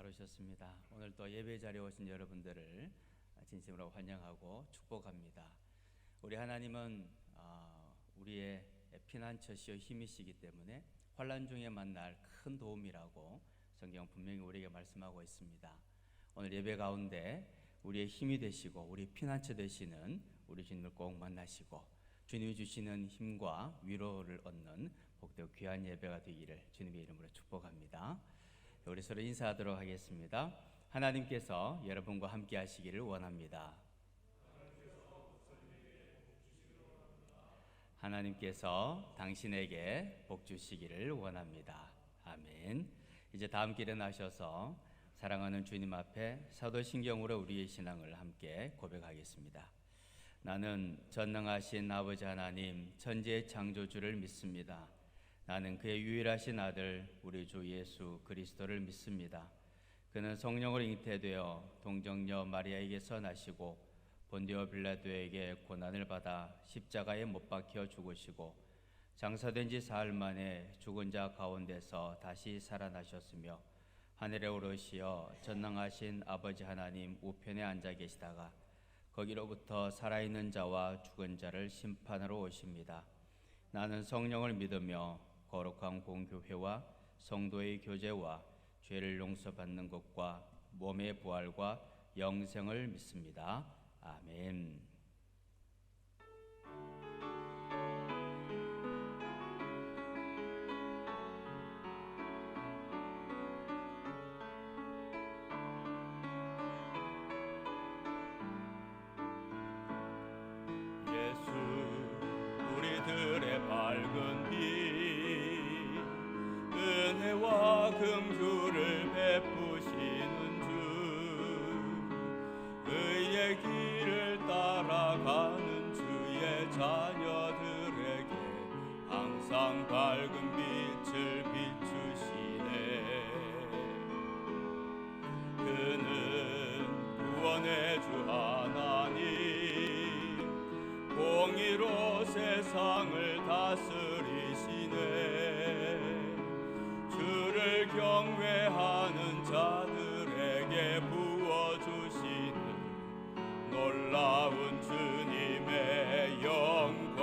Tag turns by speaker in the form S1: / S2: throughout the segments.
S1: 오셨습니다. 오늘 또 예배 자리에 오신 여러분들을 진심으로 환영하고 축복합니다. 우리 하나님은 우리의 피난처시요 힘이시기 때문에 환난 중에 만날 큰 도움이라고 성경 분명히 우리에게 말씀하고 있습니다. 오늘 예배 가운데 우리의 힘이 되시고 우리 피난처 되시는 우리 주님을 꼭 만나시고 주님이 주시는 힘과 위로를 얻는 복되고 귀한 예배가 되기를 주님의 이름으로 축복합니다. 우리 서로 인사하도록 하겠습니다. 하나님께서 여러분과 함께 하시기를 원합니다. 하나님께서 당신에게 복 주시기를 원합니다. 아멘. 이제 다 함께 일어나셔서 사랑하는 주님 앞에 사도신경으로 우리의 신앙을 함께 고백하겠습니다. 나는 전능하신 아버지 하나님 천지의 창조주를 믿습니다. 나는 그의 유일하신 아들 우리 주 예수 그리스도를 믿습니다. 그는 성령으로 잉태되어 동정녀 마리아에게서 나시고 본디오 빌라도에게 고난을 받아 십자가에 못 박혀 죽으시고 장사된 지 사흘 만에 죽은 자 가운데서 다시 살아나셨으며 하늘에 오르시어 전능하신 아버지 하나님 우편에 앉아 계시다가 거기로부터 살아있는 자와 죽은 자를 심판하러 오십니다. 나는 성령을 믿으며 거룩한 공교회와 성도의 교제와 죄를 용서받는 것과 몸의 부활과 영생을 믿습니다. 아멘.
S2: 예수 우리들의 밝은 빛 은혜와 긍휼을 베푸시는 주 의의 길을 따라가는 주의 자녀들에게 항상 밝은 빛을 비추시네. 그는 구원의 주 하나님 공의로 세상을 다스리시네. 주를 경외하는 자들에게 부어주시는 놀라운 주님의 영광.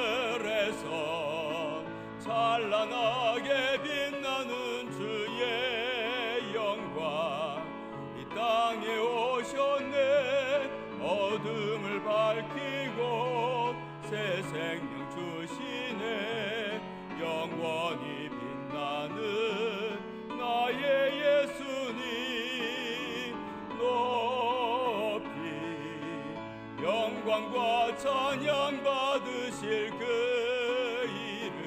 S2: 하늘에서 찬란하게 빛나는 주의 영광 이 땅에 오셨네. 어둠을 밝히고 새 생명 주시네. 영원히 빛나는 나의 예수님 높이 영광과 찬양 받으실 그 이름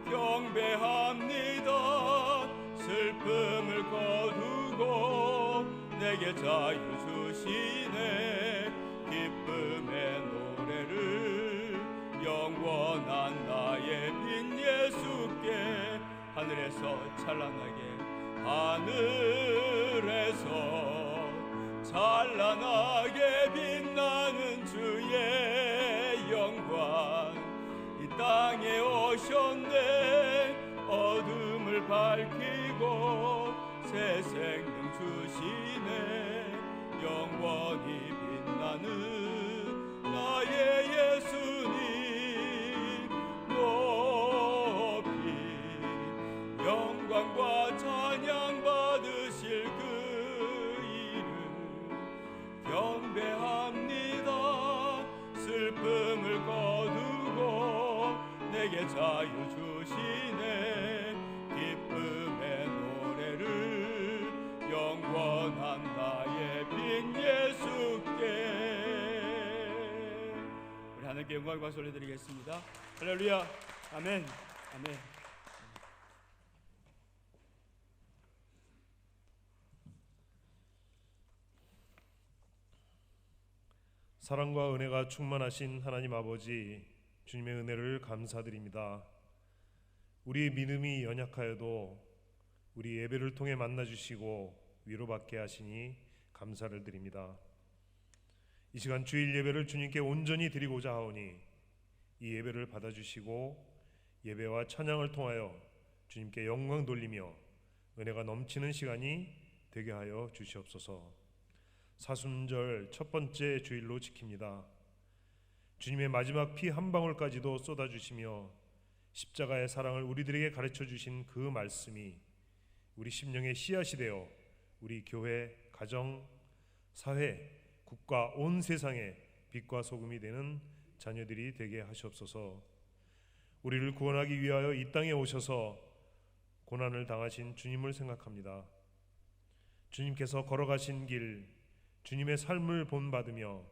S2: 경배합니다. 슬픔을 거두고 내게 자유 주시네. 기쁨의 노래를 영원한 나의 빈 예수께 하늘에서 찬란하게 하늘에서 찬란하게 빛나는 주의 영광 이 땅에 오셨네. 어둠을 밝히고 새 생명 주시네. 영원히 빛나는 나의 예수님 높이 영광과 찬양 받으실 그 이름 경배합니다. 슬픔을 거두고 내게 자유 주시네. 기쁨의 노래를 영원한 나의 빈 예수께. 우리 하나님께 영광과 박수 올려드리겠습니다. 할렐루야. 아멘. 아멘.
S3: 사랑과 은혜가 충만하신 하나님 아버지 주님의 은혜를 감사드립니다. 우리 믿음이 연약하여도 우리 예배를 통해 만나주시고 위로받게 하시니 감사를 드립니다. 이 시간 주일 예배를 주님께 온전히 드리고자 하오니 이 예배를 받아주시고 예배와 찬양을 통하여 주님께 영광 돌리며 은혜가 넘치는 시간이 되게 하여 주시옵소서. 사순절 첫 번째 주일로 지킵니다. 주님의 마지막 피 한 방울까지도 쏟아주시며 십자가의 사랑을 우리들에게 가르쳐 주신 그 말씀이 우리 심령의 씨앗이 되어 우리 교회, 가정, 사회, 국가, 온 세상에 빛과 소금이 되는 자녀들이 되게 하시옵소서. 우리를 구원하기 위하여 이 땅에 오셔서 고난을 당하신 주님을 생각합니다. 주님께서 걸어가신 길, 주님의 삶을 본받으며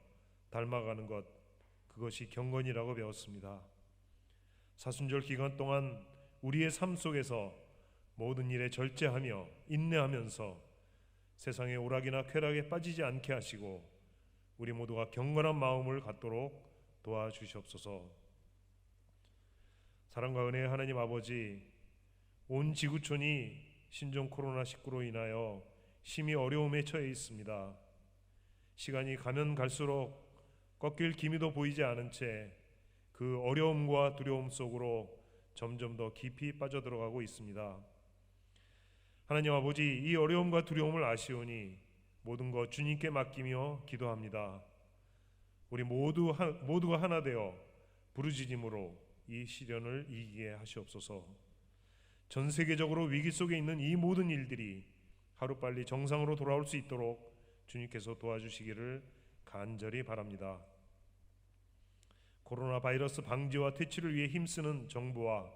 S3: 닮아가는 것, 그것이 경건이라고 배웠습니다. 사순절 기간 동안 우리의 삶 속에서 모든 일에 절제하며 인내하면서 세상의 오락이나 쾌락에 빠지지 않게 하시고 우리 모두가 경건한 마음을 갖도록 도와주시옵소서. 사랑과 은혜의 하나님 아버지, 온 지구촌이 신종 코로나19로 인하여 심히 어려움에 처해 있습니다. 시간이 가면 갈수록 꺾일 기미도 보이지 않은 채 그 어려움과 두려움 속으로 점점 더 깊이 빠져들어가고 있습니다. 하나님 아버지, 이 어려움과 두려움을 아시오니 모든 것 주님께 맡기며 기도합니다. 우리 모두가 하나 되어 부르짖음으로 이 시련을 이기게 하시옵소서. 전 세계적으로 위기 속에 있는 이 모든 일들이 하루빨리 정상으로 돌아올 수 있도록 주님께서 도와주시기를 간절히 바랍니다. 코로나 바이러스 방지와 퇴치를 위해 힘쓰는 정부와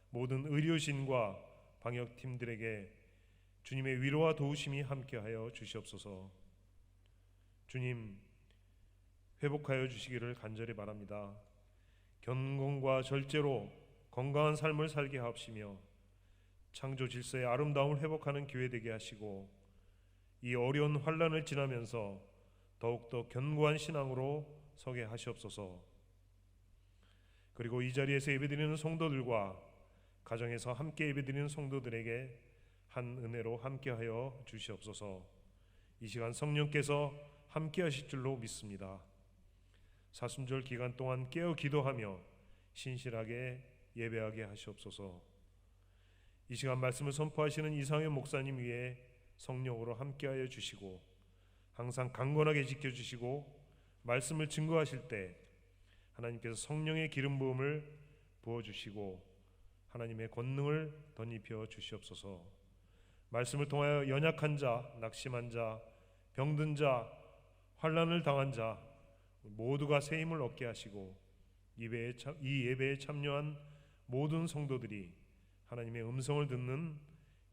S3: 모든 의료진과 방역팀들에게 주님의 위로와 도우심이 함께하여 주시옵소서. 주님, 회복하여 주시기를 간절히 바랍니다. 경건과 절제로 건강한 삶을 살게 하옵시며 창조 질서의 아름다움을 회복하는 교회 되게 하시고 이 어려운 환난을 지나면서 더욱더 견고한 신앙으로 서게 하시옵소서. 그리고 이 자리에서 예배드리는 성도들과 가정에서 함께 예배드리는 성도들에게 한 은혜로 함께하여 주시옵소서. 이 시간 성령께서 함께하실 줄로 믿습니다. 사순절 기간 동안 깨어 기도하며 신실하게 예배하게 하시옵소서. 이 시간 말씀을 선포하시는 이상현 목사님 위에 성령으로 함께하여 주시고 항상 강건하게 지켜주시고 말씀을 증거하실 때 하나님께서 성령의 기름 부음을 부어주시고 하나님의 권능을 덧입혀 주시옵소서. 말씀을 통하여 연약한 자, 낙심한 자, 병든 자, 환난을 당한 자 모두가 새 힘을 얻게 하시고 이 예배에 참여한 모든 성도들이 하나님의 음성을 듣는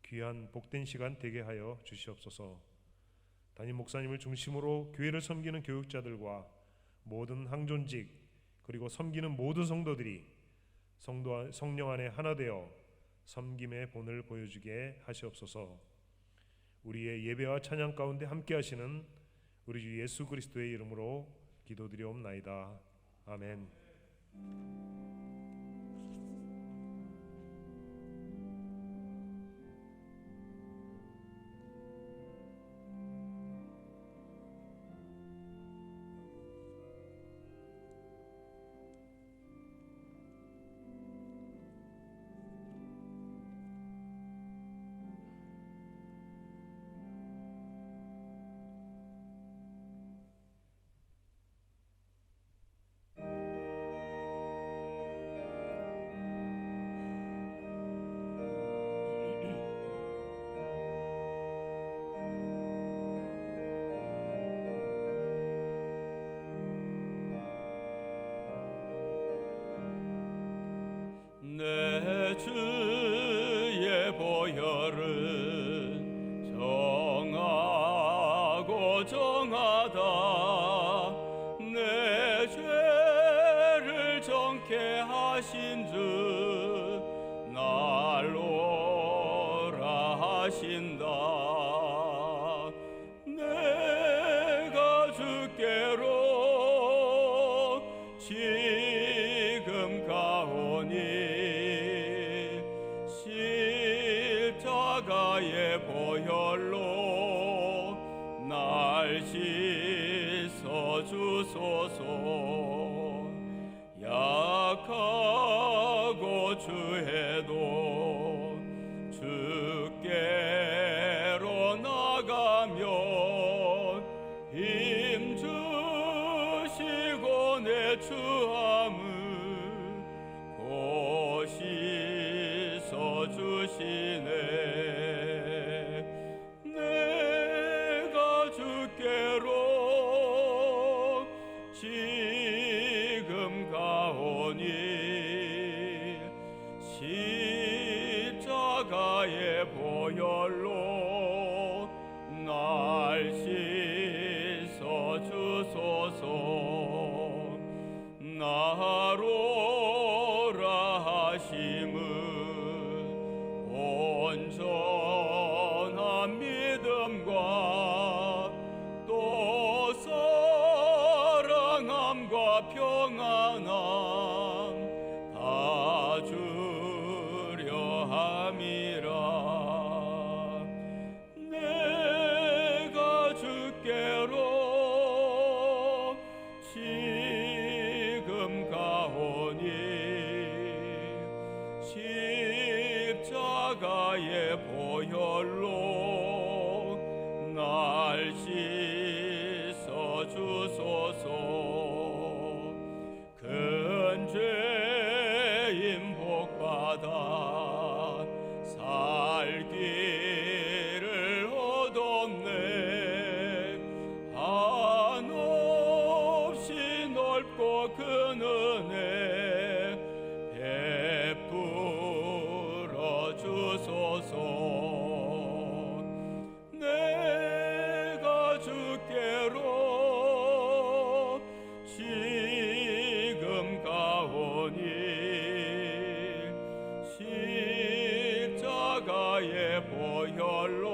S3: 귀한 복된 시간 되게 하여 주시옵소서. 담임 목사님을 중심으로 교회를 섬기는 교육자들과 모든 항존직 그리고 섬기는 모든 성도들이 성령 안에 하나 되어 섬김의 본을 보여주게 하시옵소서. 우리의 예배와 찬양 가운데 함께 하시는 우리 주 예수 그리스도의 이름으로 기도드리옵나이다. 아멘.
S2: 내 주의 보혈은 정하고 정하다. 내 죄를 정케 하신 주 날 오라 하신다. 내가 주께로 지금 가오니 십자가의 보혈로 날 씻어 주소서. 약하고 주해도 내 추함을 고시서 주시네. 내가 주께로 지금 가오니 십자가의 보혈로 날 씻어 주소서. 나로라 하심은 온전한 믿음과 또 사랑함과 평안함 다 주려 함이라. 내가 주께로 지금 가오니 십자가의 보혈로 날 씻어 주소서. 큰 죄인 복받아 살기를 얻었네. 한없이 넓고 큰 은혜 베풀어 주소서. 내가 주께로 지금 가오니 십자가의 보혈로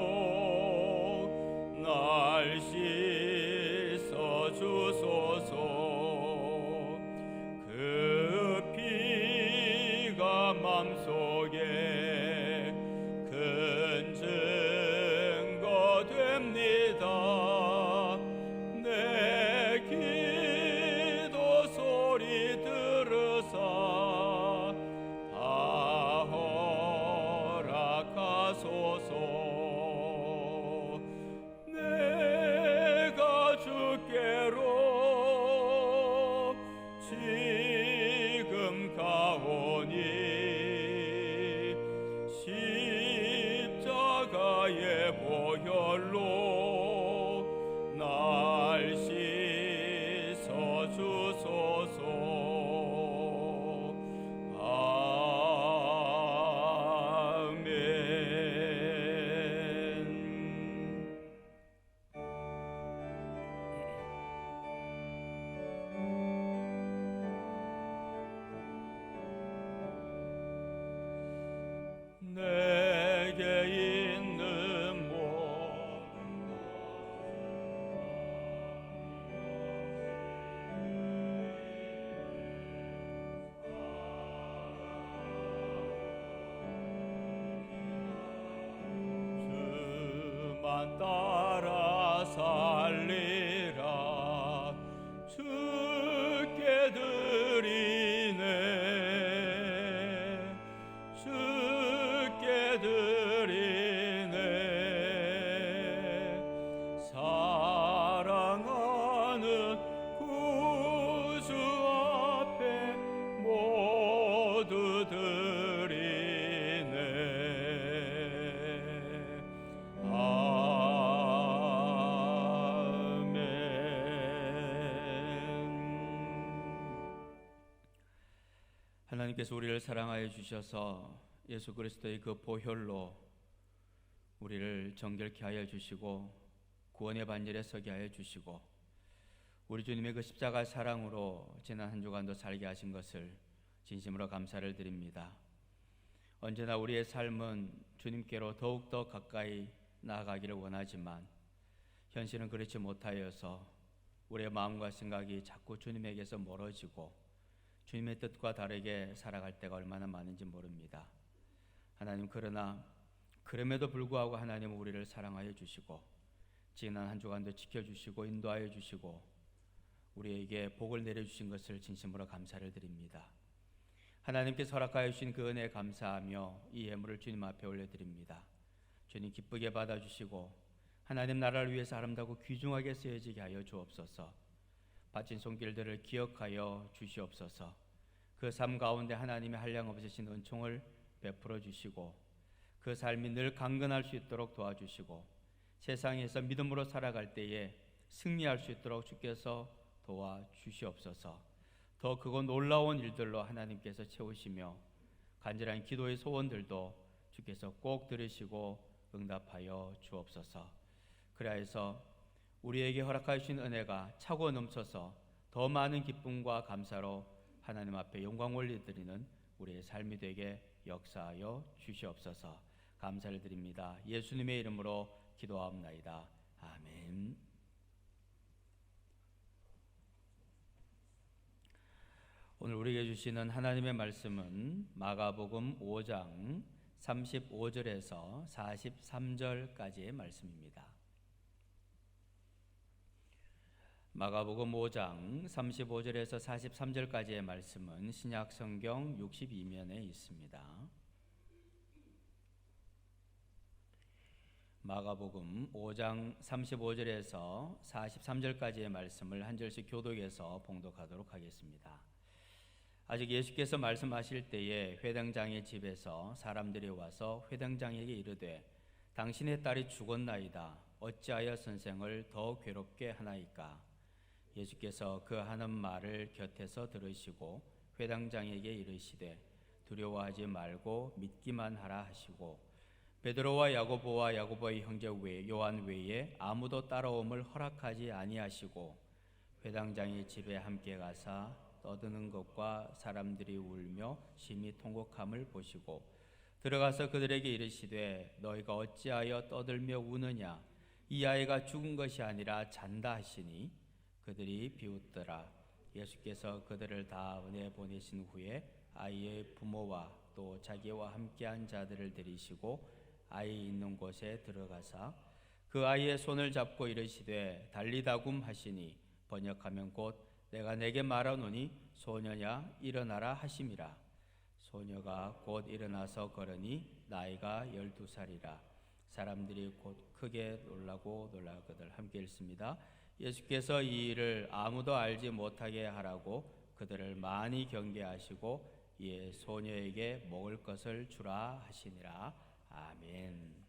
S2: 날 씻어 주소서. 그 피가 맘속에 큰 증거 됩니다. 내 기도 소리 들으사 다 허락하소서. 내가 주께로 지금 가오니 십자가의 보혈로 날 씻어 주소서. 아멘. 내게 있는 모든 주만 따라 살리라. 주께 드리네. 주께 드리네. 사랑하는 구주 앞에 모두 드리네. 아멘.
S1: 하나님께서 우리를 사랑하여 주셔서 예수 그리스도의 그 보혈로 우리를 정결케 하여 주시고 구원의 반열에 서게 하여 주시고 우리 주님의 그 십자가 사랑으로 지난 한 주간도 살게 하신 것을 진심으로 감사를 드립니다. 언제나 우리의 삶은 주님께로 더욱더 가까이 나아가기를 원하지만 현실은 그렇지 못하여서 우리의 마음과 생각이 자꾸 주님에게서 멀어지고 주님의 뜻과 다르게 살아갈 때가 얼마나 많은지 모릅니다. 하나님, 그러나 그럼에도 불구하고 하나님은 우리를 사랑하여 주시고 지난 한 주간도 지켜주시고 인도하여 주시고 우리에게 복을 내려주신 것을 진심으로 감사를 드립니다. 하나님께서 허락하여 주신 그 은혜에 감사하며 이 예물을 주님 앞에 올려드립니다. 주님 기쁘게 받아주시고 하나님 나라를 위해서 아름다고 귀중하게 쓰여지게 하여 주옵소서. 바친 손길들을 기억하여 주시옵소서. 그 삶 가운데 하나님의 한량없으신 은총을 베풀어 주시고 그 삶이 늘 강건할 수 있도록 도와주시고 세상에서 믿음으로 살아갈 때에 승리할 수 있도록 주께서 도와주시옵소서. 더 크고 놀라운 일들로 하나님께서 채우시며 간절한 기도의 소원들도 주께서 꼭 들으시고 응답하여 주옵소서. 그래서 우리에게 허락하신 은혜가 차고 넘쳐서 더 많은 기쁨과 감사로 하나님 앞에 영광 올려드리는 우리의 삶이 되게 역사하여 주시옵소서. 감사를 드립니다. 예수님의 이름으로 기도하옵나이다. 아멘. 오늘 우리에게 주시는 하나님의 말씀은 마가복음 5장 35절에서 43절까지의 말씀입니다. 마가복음 5장 35절에서 43절까지의 말씀은 신약성경 62면에 있습니다. 마가복음 5장 35절에서 43절까지의 말씀을 한 절씩 교독해서 봉독하도록 하겠습니다. 아직 예수께서 말씀하실 때에 회당장의 집에서 사람들이 와서 회당장에게 이르되 당신의 딸이 죽었나이다. 어찌하여 선생을 더 괴롭게 하나이까? 예수께서 그 하는 말을 곁에서 들으시고 회당장에게 이르시되 두려워하지 말고 믿기만 하라 하시고 베드로와 야고보와 야고보의 형제 요한 외에 아무도 따라옴을 허락하지 아니하시고 회당장의 집에 함께 가사 떠드는 것과 사람들이 울며 심히 통곡함을 보시고 들어가서 그들에게 이르시되 너희가 어찌하여 떠들며 우느냐? 이 아이가 죽은 것이 아니라 잔다 하시니 그들이 비웃더라. 예수께서 그들을 다 은혜 보내신 후에 아이의 부모와 또 자기와 함께한 자들을 데리시고 아이 있는 곳에 들어가사 그 아이의 손을 잡고 이르시되 달리다굼 하시니 번역하면 곧 내가 내게 말하노니 소녀야 일어나라 하심이라. 소녀가 곧 일어나서 걸으니 나이가 12살이라. 사람들이 곧 크게 놀라거들. 함께 읽습니다. 예수께서 이 일을 아무도 알지 못하게 하라고 그들을 많이 경계하시고 이에 소녀에게 먹을 것을 주라 하시니라. 아멘.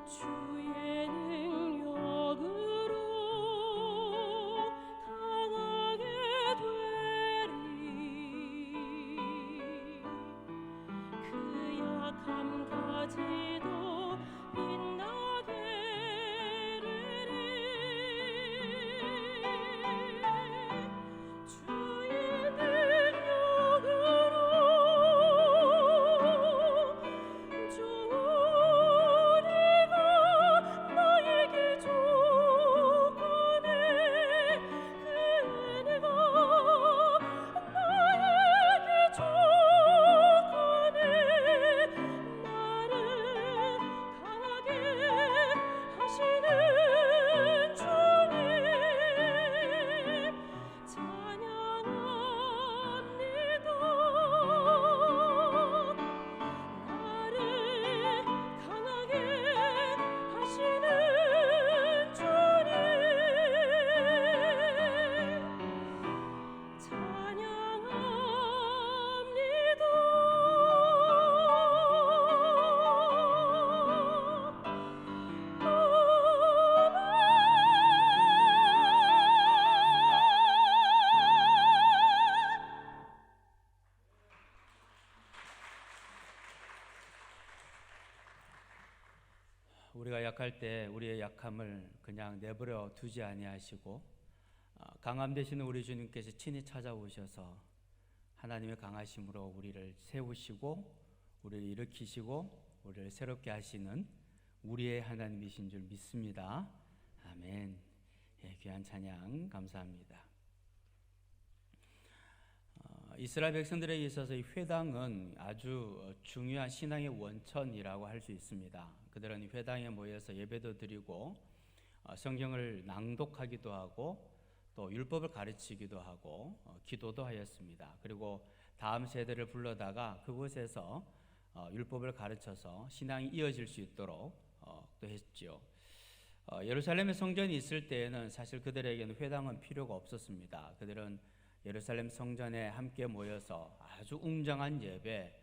S4: 주의 능력으로 강하게 되리 그 약함 가지도 빛나게 되리 주의 능력으로 주리가 나에게 주거네 그 은혜가 나에게 주거네 나를 강하게 하시는 주님 찬양합니다. 나를 강하게 하시는 주님
S1: 우리가 약할 때 우리의 약함을 그냥 내버려 두지 아니하시고 강함 되시는 우리 주님께서 친히 찾아오셔서 하나님의 강하심으로 우리를 세우시고 우리를 일으키시고 우리를 새롭게 하시는 우리의 하나님이신 줄 믿습니다. 아멘. 예, 귀한 찬양 감사합니다. 이스라엘 백성들에게 있어서 이 회당은 아주 중요한 신앙의 원천이라고 할 수 있습니다. 그들은 이 회당에 모여서 예배도 드리고 성경을 낭독하기도 하고 또 율법을 가르치기도 하고 기도도 하였습니다. 그리고 다음 세대를 불러다가 그곳에서 율법을 가르쳐서 신앙이 이어질 수 있도록 또 했죠. 예루살렘에 성전이 있을 때에는 사실 그들에게는 회당은 필요가 없었습니다. 그들은 예루살렘 성전에 함께 모여서 아주 웅장한 예배,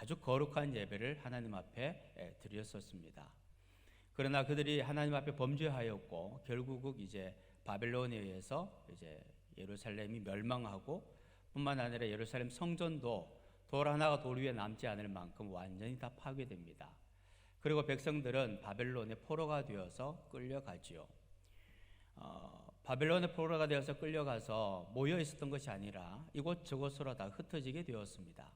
S1: 아주 거룩한 예배를 하나님 앞에 드렸었습니다. 그러나 그들이 하나님 앞에 범죄하였고 결국 이제 바벨론에 의해서 이제 예루살렘이 멸망하고 뿐만 아니라 예루살렘 성전도 돌 하나가 돌 위에 남지 않을 만큼 완전히 다 파괴됩니다. 그리고 백성들은 바벨론의 포로가 되어서 끌려가지요. 바벨론의 포로가 되어서 끌려가서 모여 있었던 것이 아니라 이곳저곳으로 다 흩어지게 되었습니다.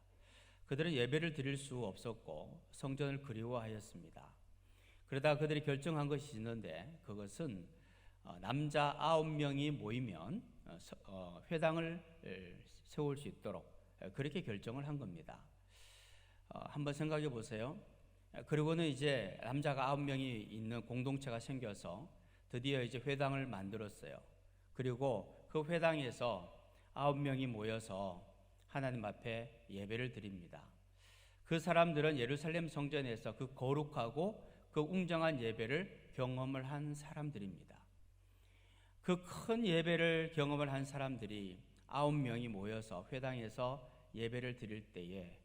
S1: 그들은 예배를 드릴 수 없었고 성전을 그리워하였습니다. 그러다 그들이 결정한 것이 있는데 그것은 남자 9명이 모이면 회당을 세울 수 있도록 그렇게 결정을 한 겁니다. 한번 생각해 보세요. 그리고는 이제 남자가 9명이 있는 공동체가 생겨서 드디어 이제 회당을 만들었어요. 그리고 그 회당에서 9명이 모여서 하나님 앞에 예배를 드립니다. 그 사람들은 예루살렘 성전에서 그 거룩하고 그 웅장한 예배를 경험을 한 사람들입니다. 그 큰 예배를 경험을 한 사람들이 9명이 모여서 회당에서 예배를 드릴 때에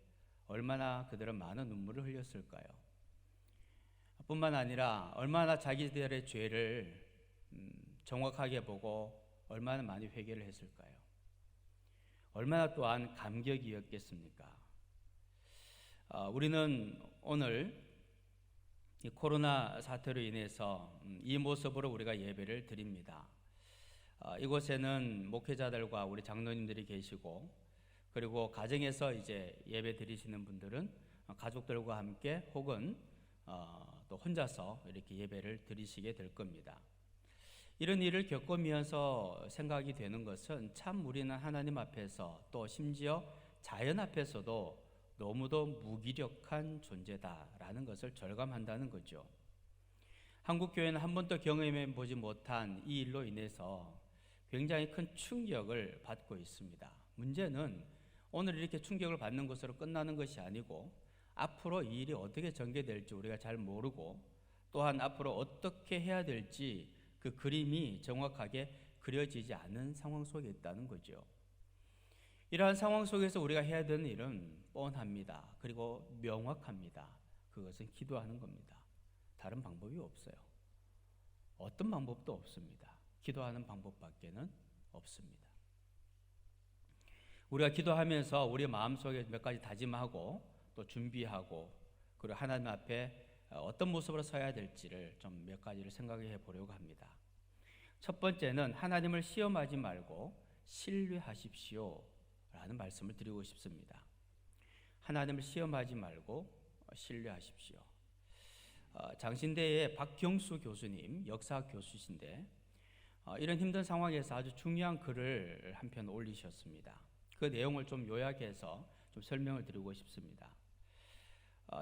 S1: 얼마나 그들은 많은 눈물을 흘렸을까요? 뿐만 아니라 얼마나 자기들의 죄를 정확하게 보고 얼마나 많이 회개를 했을까요? 얼마나 또한 감격이었겠습니까? 우리는 오늘 이 코로나 사태로 인해서 이 모습으로 우리가 예배를 드립니다. 이곳에는 목회자들과 우리 장로님들이 계시고 그리고 가정에서 이제 예배 드리시는 분들은 가족들과 함께 혹은 또 혼자서 이렇게 예배를 드리시게 될 겁니다. 이런 일을 겪으면서 생각이 되는 것은 참 우리는 하나님 앞에서 또 심지어 자연 앞에서도 너무도 무기력한 존재다라는 것을 절감한다는 거죠. 한국교회는 한 번도 경험해 보지 못한 이 일로 인해서 굉장히 큰 충격을 받고 있습니다. 문제는 오늘 이렇게 충격을 받는 것으로 끝나는 것이 아니고 앞으로 이 일이 어떻게 전개될지 우리가 잘 모르고 또한 앞으로 어떻게 해야 될지 그 그림이 정확하게 그려지지 않은 상황 속에 있다는 거죠. 이러한 상황 속에서 우리가 해야 되는 일은 뻔합니다. 그리고 명확합니다. 그것은 기도하는 겁니다. 다른 방법이 없어요. 어떤 방법도 없습니다. 기도하는 방법밖에는 없습니다. 우리가 기도하면서 우리 마음속에 몇 가지 다짐하고 또 준비하고 그리고 하나님 앞에 어떤 모습으로 서야 될지를 좀 몇 가지를 생각해 보려고 합니다. 첫 번째는 하나님을 시험하지 말고 신뢰하십시오 라는 말씀을 드리고 싶습니다. 하나님을 시험하지 말고 신뢰하십시오. 장신대의 박경수 교수님, 역사 교수신데 이런 힘든 상황에서 아주 중요한 글을 한 편 올리셨습니다. 그 내용을 좀 요약해서 좀 설명을 드리고 싶습니다.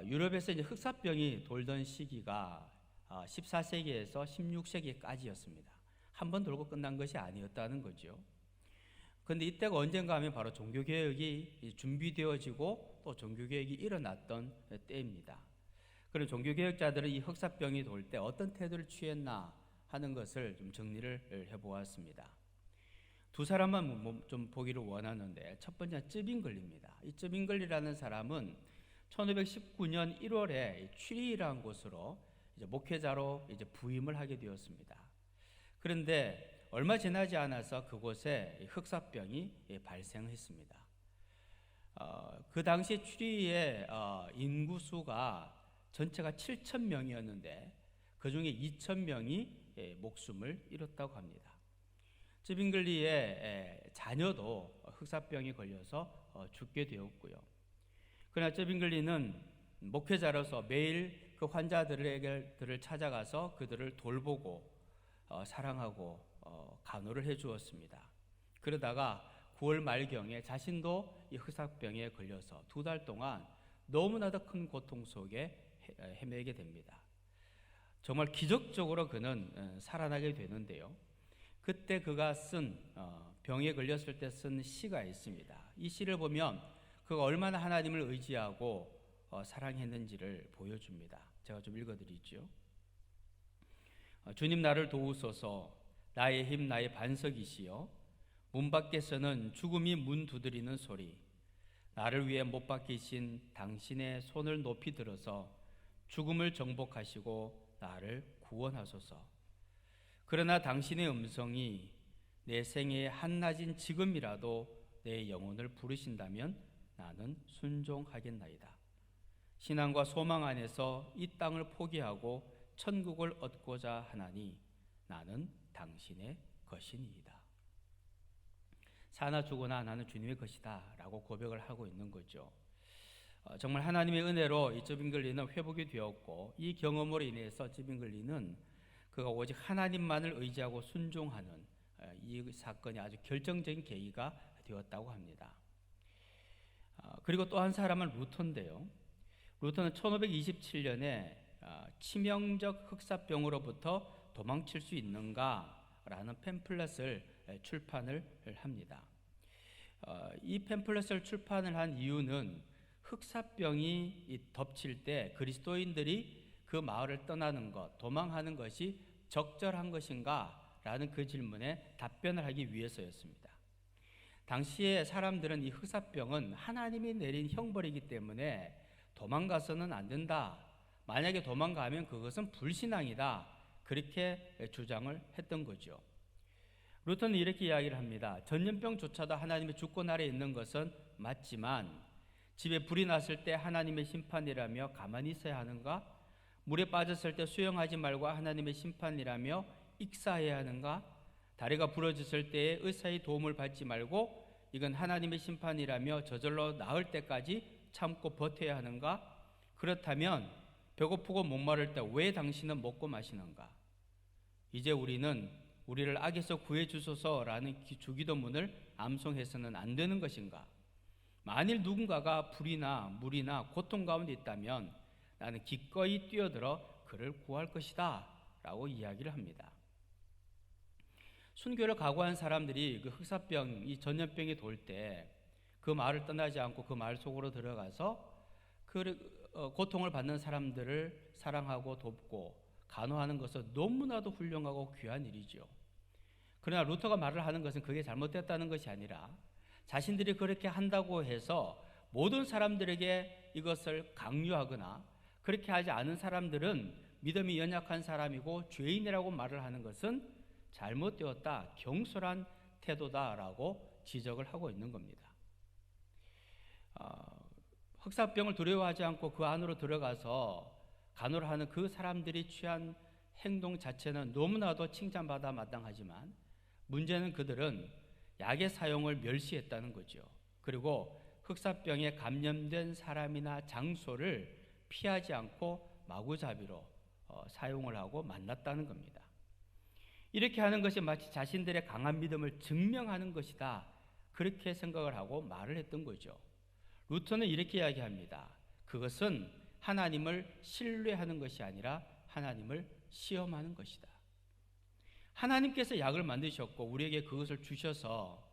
S1: 유럽에서 이제 흑사병이 돌던 시기가 14세기에서 16세기까지였습니다. 한 번 돌고 끝난 것이 아니었다는 거죠. 그런데 이때가 언젠가 하면 바로 종교개혁이 준비되어지고 또 종교개혁이 일어났던 때입니다. 그런 종교개혁자들은 이 흑사병이 돌 때 어떤 태도를 취했나 하는 것을 좀 정리를 해보았습니다. 두 사람만 좀 보기를 원하는데 첫 번째는 쯔빙글리입니다. 이 쯔빙글리라는 사람은 1519년 1월에 취리라는 곳으로 이제 목회자로 이제 부임을 하게 되었습니다. 그런데 얼마 지나지 않아서 그곳에 흑사병이 발생했습니다. 그 당시 취리의 인구수가 전체가 7,000명이었는데 그 중에 2,000명이 목숨을 잃었다고 합니다. 쯔빙글리의 자녀도 흑사병이 걸려서 죽게 되었고요. 그러나 쯔빙글리는 목회자로서 매일 그 환자들을 찾아가서 그들을 돌보고 사랑하고 간호를 해주었습니다. 그러다가 9월 말경에 자신도 이 흑사병에 걸려서 2달 동안 너무나도 큰 고통 속에 헤매게 됩니다. 정말 기적적으로 그는 살아나게 되는데요. 그때 그가 쓴 병에 걸렸을 때 쓴 시가 있습니다. 이 시를 보면 그가 얼마나 하나님을 의지하고 사랑했는지를 보여줍니다. 제가 좀 읽어드리죠. 주님 나를 도우소서. 나의 힘 나의 반석이시여. 문 밖에서는 죽음이 문 두드리는 소리. 나를 위해 못 박히신 당신의 손을 높이 들어서 죽음을 정복하시고 나를 구원하소서. 그러나 당신의 음성이 내 생애의 한낮인 지금이라도 내 영혼을 부르신다면 나는 순종하겠나이다. 신앙과 소망 안에서 이 땅을 포기하고 천국을 얻고자 하나니 나는 당신의 것이니이다. 사나 죽으나 나는 주님의 것이다 라고 고백을 하고 있는 거죠. 정말 하나님의 은혜로 이 쯔빙글리는 회복이 되었고 이 경험으로 인해서 쯔빙글리는 그가 오직 하나님만을 의지하고 순종하는 이 사건이 아주 결정적인 계기가 되었다고 합니다. 그리고 또 한 사람은 루터인데요. 루터는 1527년에 치명적 흑사병으로부터 도망칠 수 있는가라는 팸플렛을 출판을 합니다. 이 팸플렛을 출판을 한 이유는 흑사병이 덮칠 때 그리스도인들이 그 마을을 떠나는 것, 도망하는 것이 적절한 것인가? 라는 그 질문에 답변을 하기 위해서였습니다. 당시에 사람들은 이 흑사병은 하나님이 내린 형벌이기 때문에 도망가서는 안 된다. 만약에 도망가면 그것은 불신앙이다. 그렇게 주장을 했던 거죠. 루터는 이렇게 이야기를 합니다. 전염병조차도 하나님의 주권 아래에 있는 것은 맞지만 집에 불이 났을 때 하나님의 심판이라며 가만히 있어야 하는가? 물에 빠졌을 때 수영하지 말고 하나님의 심판이라며 익사해야 하는가? 다리가 부러졌을 때에 의사의 도움을 받지 말고 이건 하나님의 심판이라며 저절로 나을 때까지 참고 버텨야 하는가? 그렇다면 배고프고 목마를 때 왜 당신은 먹고 마시는가? 이제 우리는 우리를 악에서 구해주소서라는 주기도문을 암송해서는 안 되는 것인가? 만일 누군가가 불이나 물이나 고통 가운데 있다면 나는 기꺼이 뛰어들어 그를 구할 것이다 라고 이야기를 합니다. 순교를 각오한 사람들이 그 흑사병, 이 전염병이 돌 때 그 마을을 떠나지 않고 그 마을 속으로 들어가서 그 고통을 받는 사람들을 사랑하고 돕고 간호하는 것은 너무나도 훌륭하고 귀한 일이죠. 그러나 루터가 말을 하는 것은 그게 잘못됐다는 것이 아니라 자신들이 그렇게 한다고 해서 모든 사람들에게 이것을 강요하거나 그렇게 하지 않은 사람들은 믿음이 연약한 사람이고 죄인이라고 말을 하는 것은 잘못되었다, 경솔한 태도다라고 지적을 하고 있는 겁니다. 흑사병을 두려워하지 않고 그 안으로 들어가서 간호를 하는 그 사람들이 취한 행동 자체는 너무나도 칭찬받아 마땅하지만 문제는 그들은 약의 사용을 멸시했다는 거죠. 그리고 흑사병에 감염된 사람이나 장소를 피하지 않고 마구잡이로 사용을 하고 만났다는 겁니다. 이렇게 하는 것이 마치 자신들의 강한 믿음을 증명하는 것이다, 그렇게 생각을 하고 말을 했던 거죠. 루터는 이렇게 이야기합니다. 그것은 하나님을 신뢰하는 것이 아니라 하나님을 시험하는 것이다. 하나님께서 약을 만드셨고 우리에게 그것을 주셔서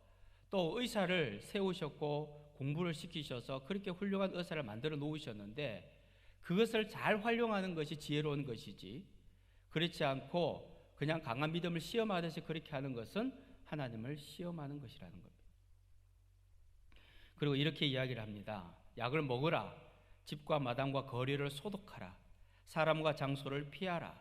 S1: 또 의사를 세우셨고 공부를 시키셔서 그렇게 훌륭한 의사를 만들어 놓으셨는데 그것을 잘 활용하는 것이 지혜로운 것이지, 그렇지 않고 그냥 강한 믿음을 시험하듯이 그렇게 하는 것은 하나님을 시험하는 것이라는 겁니다. 그리고 이렇게 이야기를 합니다. 약을 먹으라. 집과 마당과 거리를 소독하라. 사람과 장소를 피하라.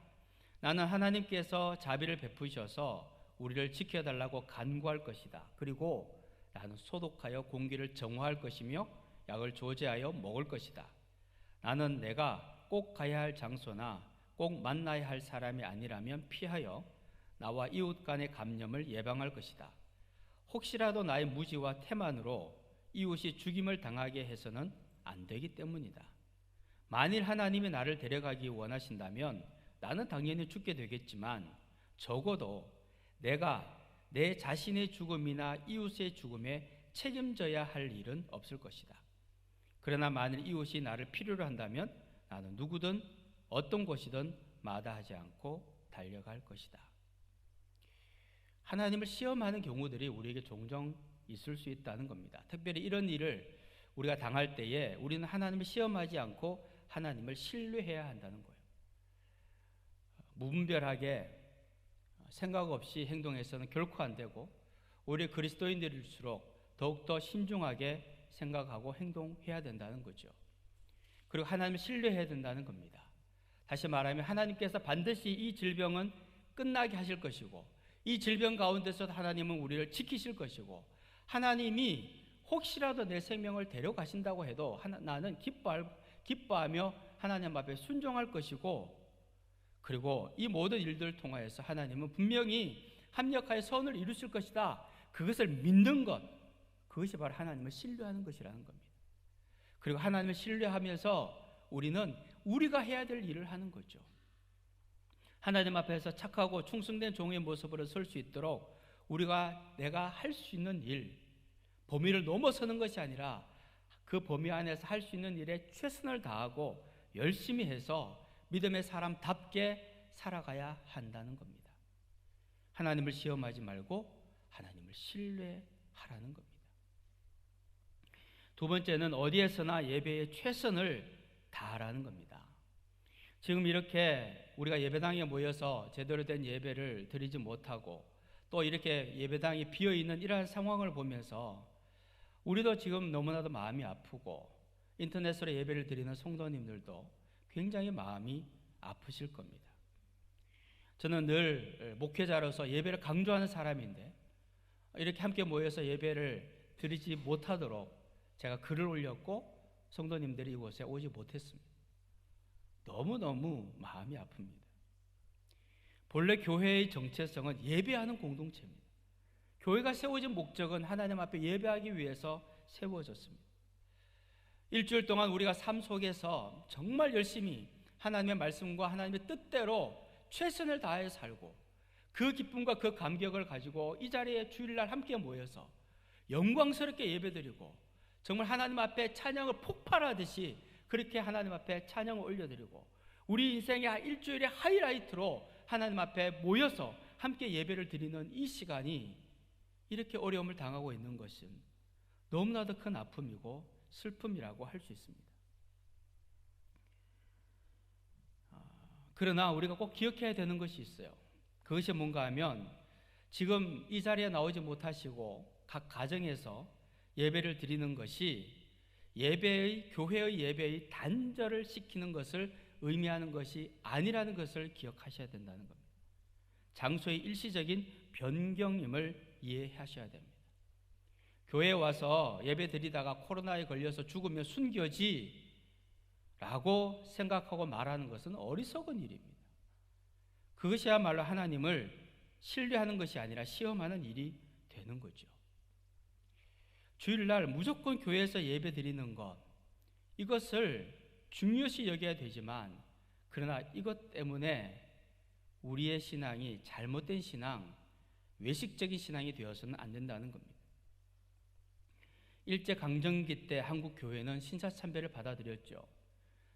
S1: 나는 하나님께서 자비를 베푸셔서 우리를 지켜달라고 간구할 것이다. 그리고 나는 소독하여 공기를 정화할 것이며 약을 조제하여 먹을 것이다. 나는 내가 꼭 가야 할 장소나 꼭 만나야 할 사람이 아니라면 피하여 나와 이웃 간의 감염을 예방할 것이다. 혹시라도 나의 무지와 태만으로 이웃이 죽임을 당하게 해서는 안 되기 때문이다. 만일 하나님이 나를 데려가기 원하신다면 나는 당연히 죽게 되겠지만 적어도 내가 내 자신의 죽음이나 이웃의 죽음에 책임져야 할 일은 없을 것이다. 그러나 만일 이웃이 나를 필요로 한다면 나는 누구든 어떤 곳이든 마다하지 않고 달려갈 것이다. 하나님을 시험하는 경우들이 우리에게 종종 있을 수 있다는 겁니다. 특별히 이런 일을 우리가 당할 때에 우리는 하나님을 시험하지 않고 하나님을 신뢰해야 한다는 거예요. 무분별하게 생각 없이 행동해서는 결코 안 되고 오히려 그리스도인들일수록 더욱더 신중하게 생각하고 행동해야 된다는 거죠. 그리고 하나님을 신뢰해야 된다는 겁니다. 다시 말하면 하나님께서 반드시 이 질병은 끝나게 하실 것이고 이 질병 가운데서 하나님은 우리를 지키실 것이고 하나님이 혹시라도 내 생명을 데려가신다고 해도 나는 기뻐하며 하나님 앞에 순종할 것이고, 그리고 이 모든 일들을 통하여서 하나님은 분명히 합력하여 선을 이루실 것이다, 그것을 믿는 것, 그것이 바로 하나님을 신뢰하는 것이라는 겁니다. 그리고 하나님을 신뢰하면서 우리는 우리가 해야 될 일을 하는 거죠. 하나님 앞에서 착하고 충성된 종의 모습으로 설 수 있도록 내가 할 수 있는 일, 범위를 넘어서는 것이 아니라 그 범위 안에서 할 수 있는 일에 최선을 다하고 열심히 해서 믿음의 사람답게 살아가야 한다는 겁니다. 하나님을 시험하지 말고 하나님을 신뢰하라는 겁니다. 두 번째는 어디에서나 예배에 최선을 다하라는 겁니다. 지금 이렇게 우리가 예배당에 모여서 제대로 된 예배를 드리지 못하고 또 이렇게 예배당이 비어있는 이러한 상황을 보면서 우리도 지금 너무나도 마음이 아프고 인터넷으로 예배를 드리는 성도님들도 굉장히 마음이 아프실 겁니다. 저는 늘 목회자로서 예배를 강조하는 사람인데 이렇게 함께 모여서 예배를 드리지 못하도록 제가 글을 올렸고 성도님들이 이곳에 오지 못했습니다. 너무너무 마음이 아픕니다. 본래 교회의 정체성은 예배하는 공동체입니다. 교회가 세워진 목적은 하나님 앞에 예배하기 위해서 세워졌습니다. 일주일 동안 우리가 삶 속에서 정말 열심히 하나님의 말씀과 하나님의 뜻대로 최선을 다해 살고 그 기쁨과 그 감격을 가지고 이 자리에 주일날 함께 모여서 영광스럽게 예배드리고 정말 하나님 앞에 찬양을 폭발하듯이 그렇게 하나님 앞에 찬양을 올려드리고 우리 인생의 일주일의 하이라이트로 하나님 앞에 모여서 함께 예배를 드리는 이 시간이 이렇게 어려움을 당하고 있는 것은 너무나도 큰 아픔이고 슬픔이라고 할 수 있습니다. 그러나 우리가 꼭 기억해야 되는 것이 있어요. 그것이 뭔가 하면 지금 이 자리에 나오지 못하시고 각 가정에서 예배를 드리는 것이 교회의 예배의 단절을 시키는 것을 의미하는 것이 아니라는 것을 기억하셔야 된다는 겁니다. 장소의 일시적인 변경임을 이해하셔야 됩니다. 교회에 와서 예배 드리다가 코로나에 걸려서 죽으면 순교지 라고 생각하고 말하는 것은 어리석은 일입니다. 그것이야말로 하나님을 신뢰하는 것이 아니라 시험하는 일이 되는 거죠. 주일날 무조건 교회에서 예배 드리는 것, 이것을 중요시 여겨야 되지만, 그러나 이것 때문에 우리의 신앙이 잘못된 신앙, 외식적인 신앙이 되어서는 안 된다는 겁니다. 일제강점기 때 한국 교회는 신사참배를 받아들였죠.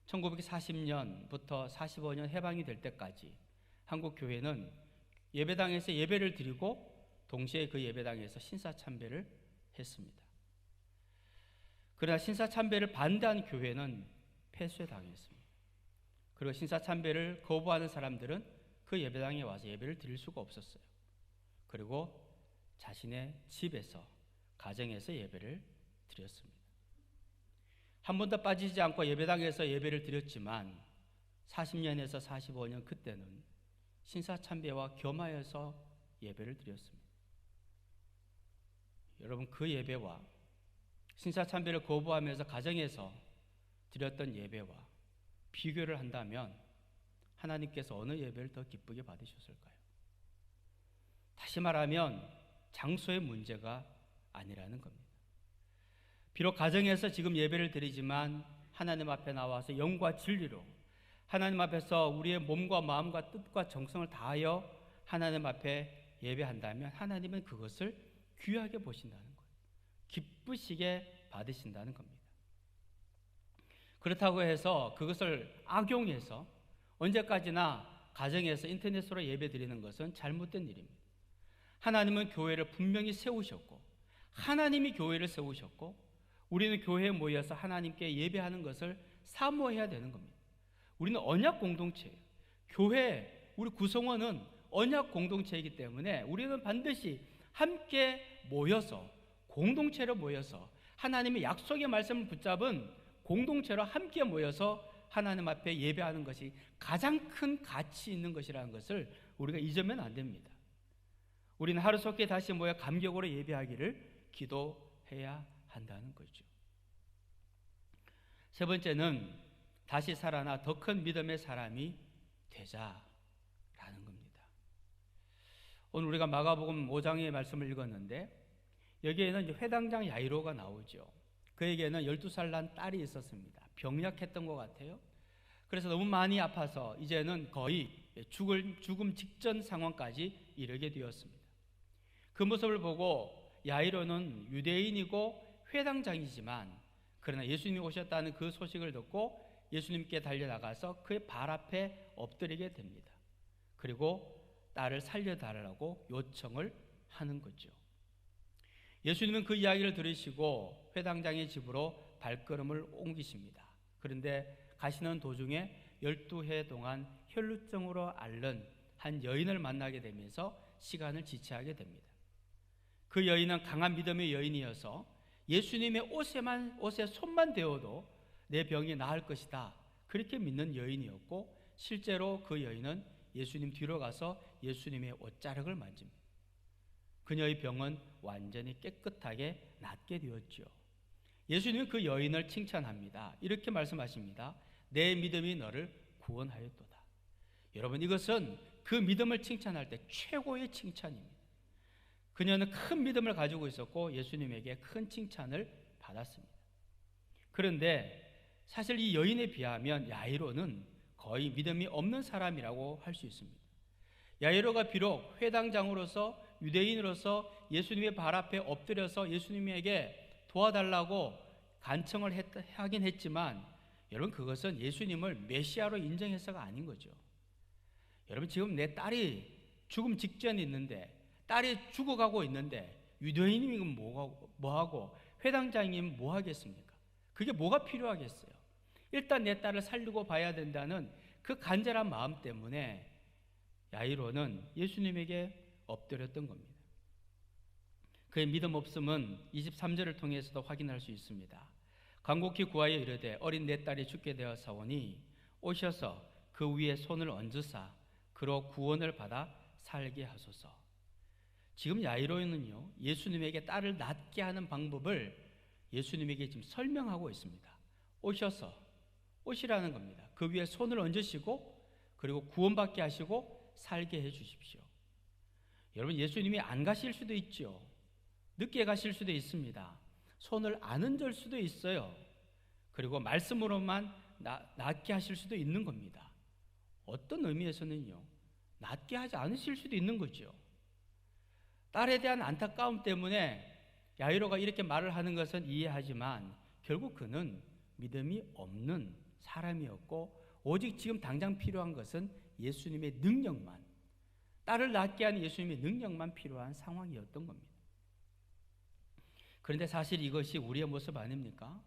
S1: 1940년부터 45년 해방이 될 때까지 한국 교회는 예배당에서 예배를 드리고 동시에 그 예배당에서 신사참배를 했습니다. 그러나 신사참배를 반대한 교회는 폐쇄 당했습니다. 그리고 신사참배를 거부하는 사람들은 그 예배당에 와서 예배를 드릴 수가 없었어요. 그리고 자신의 집에서, 가정에서 예배를 드렸습니다. 한 번도 빠지지 않고 예배당에서 예배를 드렸지만 40년에서 45년 그때는 신사참배와 겸하여서 예배를 드렸습니다. 여러분, 그 예배와 신사참배를 거부하면서 가정에서 드렸던 예배와 비교를 한다면 하나님께서 어느 예배를 더 기쁘게 받으셨을까요? 다시 말하면 장소의 문제가 아니라는 겁니다. 비록 가정에서 지금 예배를 드리지만 하나님 앞에 나와서 영과 진리로 하나님 앞에서 우리의 몸과 마음과 뜻과 정성을 다하여 하나님 앞에 예배한다면 하나님은 그것을 귀하게 보신다는 거예요. 기쁘시게 받으신다는 겁니다. 그렇다고 해서 그것을 악용해서 언제까지나 가정에서 인터넷으로 예배 드리는 것은 잘못된 일입니다. 하나님은 교회를 분명히 세우셨고 하나님이 교회를 세우셨고 우리는 교회에 모여서 하나님께 예배하는 것을 사모해야 되는 겁니다. 우리는 언약 공동체예요. 교회, 우리 구성원은 언약 공동체이기 때문에 우리는 반드시 함께 모여서 공동체로 모여서 하나님의 약속의 말씀을 붙잡은 공동체로 함께 모여서 하나님 앞에 예배하는 것이 가장 큰 가치 있는 것이라는 것을 우리가 잊으면 안 됩니다. 우리는 하루속히 다시 모여 감격으로 예배하기를 기도해야 한다는 거죠. 세 번째는 다시 살아나 더 큰 믿음의 사람이 되자라는 겁니다. 오늘 우리가 마가복음 5장의 말씀을 읽었는데 여기에는 이제 회당장 야이로가 나오죠. 그에게는 12살 난 딸이 있었습니다. 병약했던 것 같아요. 그래서 너무 많이 아파서 이제는 거의 죽음 직전 상황까지 이르게 되었습니다. 그 모습을 보고 야이로는 유대인이고 회당장이지만 그러나 예수님이 오셨다는 그 소식을 듣고 예수님께 달려나가서 그의 발 앞에 엎드리게 됩니다. 그리고 딸을 살려달라고 요청을 하는 거죠. 예수님은 그 이야기를 들으시고 회당장의 집으로 발걸음을 옮기십니다. 그런데 가시는 도중에 12해 동안 혈루증으로 앓는 한 여인을 만나게 되면서 시간을 지체하게 됩니다. 그 여인은 강한 믿음의 여인이어서 예수님의 옷에 손만 대어도 내 병이 나을 것이다, 그렇게 믿는 여인이었고 실제로 그 여인은 예수님 뒤로 가서 예수님의 옷자락을 만집니다. 그녀의 병은 완전히 깨끗하게 낫게 되었죠. 예수님은 그 여인을 칭찬합니다. 이렇게 말씀하십니다. 내 믿음이 너를 구원하였도다. 여러분, 이것은 그 믿음을 칭찬할 때 최고의 칭찬입니다. 그녀는 큰 믿음을 가지고 있었고 예수님에게 큰 칭찬을 받았습니다. 그런데 사실 이 여인에 비하면 야이로는 거의 믿음이 없는 사람이라고 할 수 있습니다. 야이로가 비록 회당장으로서 유대인으로서 예수님의 발 앞에 엎드려서 예수님에게 도와달라고 간청을 하긴 했지만 여러분, 그것은 예수님을 메시아로 인정해서가 아닌 거죠. 여러분, 지금 내 딸이 죽음 직전에 있는데, 딸이 죽어가고 있는데 유대인이면 뭐하고 회당장이면 뭐하겠습니까? 그게 뭐가 필요하겠어요? 일단 내 딸을 살리고 봐야 된다는 그 간절한 마음 때문에 야이로는 예수님에게 엎드렸던 겁니다. 그의 믿음 없음은 23절을 통해서도 확인할 수 있습니다. 간곡히 구하여 이르되 어린 내 딸이 죽게 되었사오니 오셔서 그 위에 손을 얹으사 그로 구원을 받아 살게 하소서. 지금 야이로는요, 예수님에게 딸을 낫게 하는 방법을 예수님에게 지금 설명하고 있습니다. 오셔서, 오시라는 겁니다. 그 위에 손을 얹으시고 그리고 구원받게 하시고 살게 해 주십시오. 여러분, 예수님이 안 가실 수도 있죠. 늦게 가실 수도 있습니다. 손을 안 얹을 수도 있어요. 그리고 말씀으로만 낫게 하실 수도 있는 겁니다. 어떤 의미에서는요, 낫게 하지 않으실 수도 있는 거죠. 딸에 대한 안타까움 때문에 야이로가 이렇게 말을 하는 것은 이해하지만 결국 그는 믿음이 없는 사람이었고 오직 지금 당장 필요한 것은 예수님의 능력만, 딸을 낫게 하는 예수님의 능력만 필요한 상황이었던 겁니다. 그런데 사실 이것이 우리의 모습 아닙니까?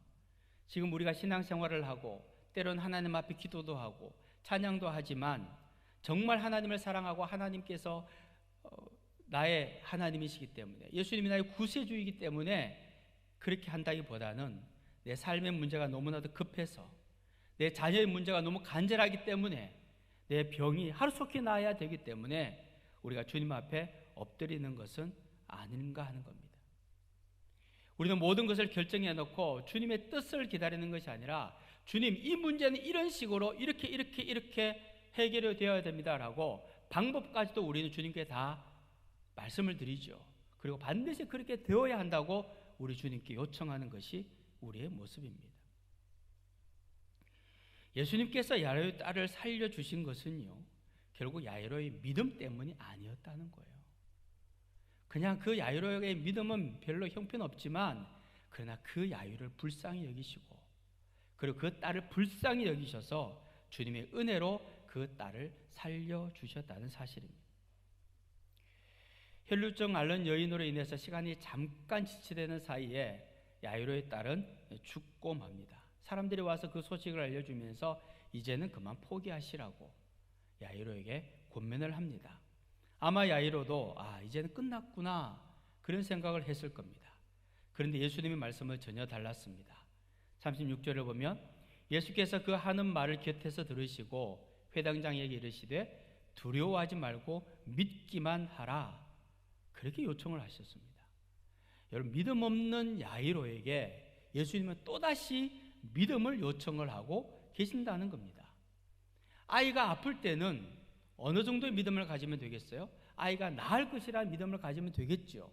S1: 지금 우리가 신앙생활을 하고 때론 하나님 앞에 기도도 하고 찬양도 하지만 정말 하나님을 사랑하고 하나님께서 나의 하나님이시기 때문에, 예수님이 나의 구세주이기 때문에 그렇게 한다기보다는 내 삶의 문제가 너무나도 급해서, 내 자녀의 문제가 너무 간절하기 때문에, 내 병이 하루속히 나아야 되기 때문에 우리가 주님 앞에 엎드리는 것은 아닌가 하는 겁니다. 우리는 모든 것을 결정해 놓고 주님의 뜻을 기다리는 것이 아니라, 주님, 이 문제는 이런 식으로 이렇게 해결이 되어야 됩니다라고 방법까지도 우리는 주님께 다 말씀을 드리죠. 그리고 반드시 그렇게 되어야 한다고 우리 주님께 요청하는 것이 우리의 모습입니다. 예수님께서 야이로의 딸을 살려주신 것은요, 결국 야이로의 믿음 때문이 아니었다는 거예요. 그냥 그 야이로의 믿음은 별로 형편없지만 그러나 그 야이로를 불쌍히 여기시고 그리고 그 딸을 불쌍히 여기셔서 주님의 은혜로 그 딸을 살려주셨다는 사실입니다. 혈루증 앓는 여인으로 인해서 시간이 잠깐 지체되는 사이에 야이로의 딸은 죽고 맙니다. 사람들이 와서 그 소식을 알려주면서 이제는 그만 포기하시라고 야이로에게 권면을 합니다. 아마 야이로도 이제는 끝났구나 그런 생각을 했을 겁니다. 그런데 예수님의 말씀은 전혀 달랐습니다. 36절을 보면 예수께서 그 하는 말을 곁에서 들으시고 회당장에게 이르시되 두려워하지 말고 믿기만 하라, 그렇게 요청을 하셨습니다. 여러분, 믿음 없는 야이로에게 예수님은 또다시 믿음을 요청을 하고 계신다는 겁니다. 아이가 아플 때는 어느 정도의 믿음을 가지면 되겠어요? 아이가 나을 것이라는 믿음을 가지면 되겠죠.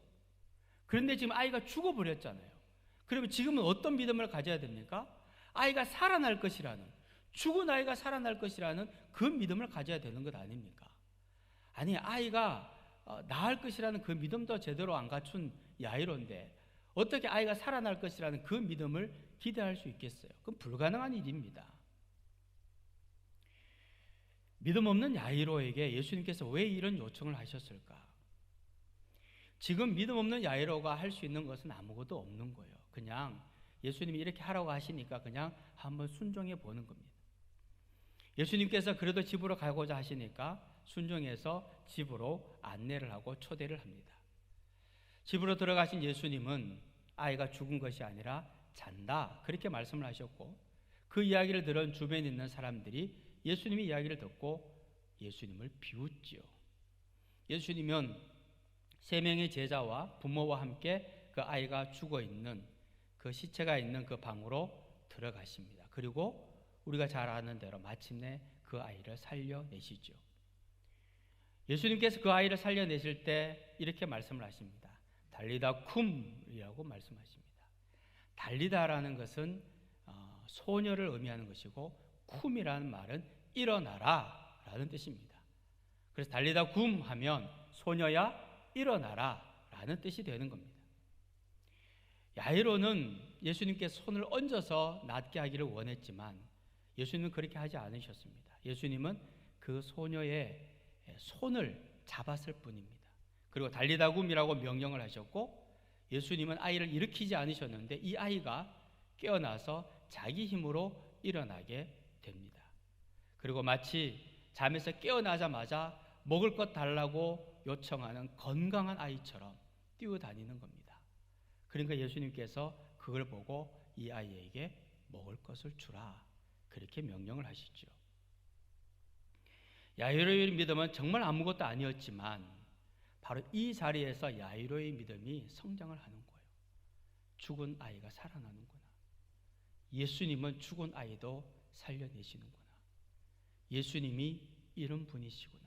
S1: 그런데 지금 아이가 죽어버렸잖아요. 그러면 지금은 어떤 믿음을 가져야 됩니까? 아이가 살아날 것이라는, 죽은 아이가 살아날 것이라는 그 믿음을 가져야 되는 것 아닙니까? 아니, 아이가 나을 것이라는 그 믿음도 제대로 안 갖춘 야이로인데 어떻게 아이가 살아날 것이라는 그 믿음을 기대할 수 있겠어요? 그건 불가능한 일입니다. 믿음 없는 야이로에게 예수님께서 왜 이런 요청을 하셨을까? 지금 믿음 없는 야이로가 할 수 있는 것은 아무것도 없는 거예요. 그냥 예수님이 이렇게 하라고 하시니까 그냥 한번 순종해 보는 겁니다. 예수님께서 그래도 집으로 가고자 하시니까 순종해서 집으로 안내를 하고 초대를 합니다. 집으로 들어가신 예수님은 아이가 죽은 것이 아니라 잔다, 그렇게 말씀을 하셨고, 그 이야기를 들은 주변에 있는 사람들이 예수님의 이야기를 듣고 예수님을 비웃지요. 예수님은 3명의 제자와 부모와 함께 그 아이가 죽어 있는, 그 시체가 있는 그 방으로 들어가십니다. 그리고 우리가 잘 아는 대로 마침내 그 아이를 살려내시죠. 예수님께서 그 아이를 살려내실 때 이렇게 말씀을 하십니다. 달리다 쿰이라고 말씀하십니다. 달리다라는 것은 소녀를 의미하는 것이고, 쿰이라는 말은 일어나라 라는 뜻입니다. 그래서 달리다 쿰 하면 소녀야 일어나라 라는 뜻이 되는 겁니다. 야이로는 예수님께 손을 얹어서 낫게 하기를 원했지만 예수님은 그렇게 하지 않으셨습니다. 예수님은 그 소녀의 손을 잡았을 뿐입니다. 그리고 달리다 쿰이라고 명령을 하셨고, 예수님은 아이를 일으키지 않으셨는데 이 아이가 깨어나서 자기 힘으로 일어나게 됩니다. 그리고 마치 잠에서 깨어나자마자 먹을 것 달라고 요청하는 건강한 아이처럼 뛰어다니는 겁니다. 그러니까 예수님께서 그걸 보고 이 아이에게 먹을 것을 주라, 그렇게 명령을 하시죠. 야이로의 믿음은 정말 아무것도 아니었지만 바로 이 자리에서 야이로의 믿음이 성장을 하는 거예요. 죽은 아이가 살아나는구나. 예수님은 죽은 아이도 살려내시는구나. 예수님이 이런 분이시구나.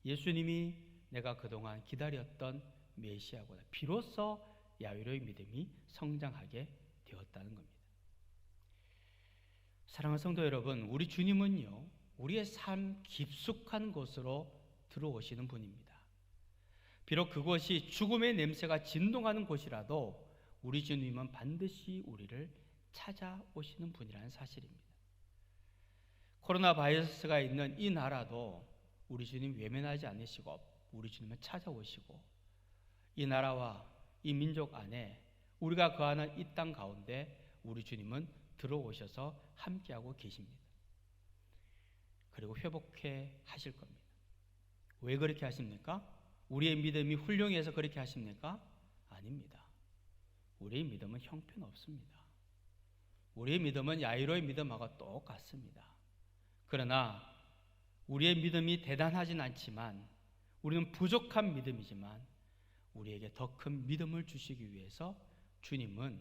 S1: 예수님이 내가 그동안 기다렸던 메시아구나. 비로소 야이로의 믿음이 성장하게 되었다는 겁니다. 사랑하는 성도 여러분, 우리 주님은요, 우리의 삶 깊숙한 곳으로 들어오시는 분입니다. 비록 그것이 죽음의 냄새가 진동하는 곳이라도 우리 주님은 반드시 우리를 찾아오시는 분이라는 사실입니다. 코로나 바이러스가 있는 이 나라도 우리 주님 외면하지 않으시고 우리 주님은 찾아오시고 이 나라와 이 민족 안에 우리가 거하는 이 땅 가운데 우리 주님은 들어오셔서 함께하고 계십니다. 그리고 회복해 하실 겁니다. 왜 그렇게 하십니까? 우리의 믿음이 훌륭해서 그렇게 하십니까? 아닙니다. 우리의 믿음은 형편없습니다. 우리의 믿음은 야이로의 믿음하고 똑같습니다. 그러나 우리의 믿음이 대단하진 않지만 우리는 부족한 믿음이지만 우리에게 더 큰 믿음을 주시기 위해서 주님은